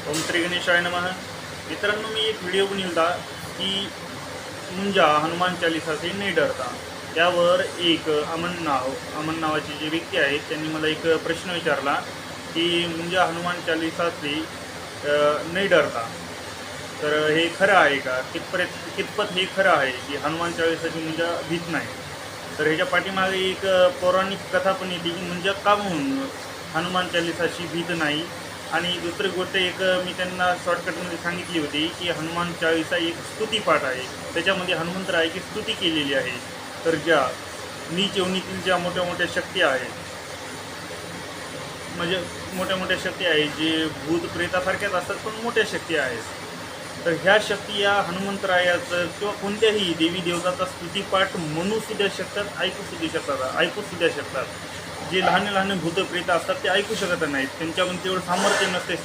ओम श्री गणेशाय नमः. मित्रांनो, मी एक व्हिडिओ बनवला की मुंजा हनुमान चालीसा से नहीं डरता. त्यावर एक अमन नावाचे जे व्यक्ती आहेत त्यांनी मला एक प्रश्न विचारला की मुंजा हनुमान चालीसा से नहीं डरता. तर हे खरं आहे का, कितपत हे खरं आहे की हनुमान चालीसाची मुंजा भीत नाही. तर ह्याच्या पाठीमागे एक पौराणिक कथा पण येते की मुंजा का म्हणून हनुमान चालीसाची भीत नाही. आणि दुसरी गोष्ट एक मी त्यांना शॉर्टकटमध्ये सांगितली होती की हनुमान चालीसा एक स्तुतीपाठ आहे. त्याच्यामध्ये हनुमंतरायाची स्तुती केलेली आहे. तर ज्या नीच योनीतील ज्या मोठ्या मोठ्या शक्ती आहेत, म्हणजे मोठ्या मोठ्या शक्ती आहेत जे भूत प्रेतासारख्याच असतात पण मोठ्या शक्ती आहेत. तर ह्या शक्ती या हनुमंतरायाचं किंवा कोणत्याही देवी देवताचा स्तुतीपाठ म्हणू सुद्धा शकतात, ऐकू सुद्धा शकतात. जे लहान लहान भूत प्रेत असतात ते ऐकू शकत नाहीत, त्यांच्यामध्ये तेवढं सामर्थ्य नसते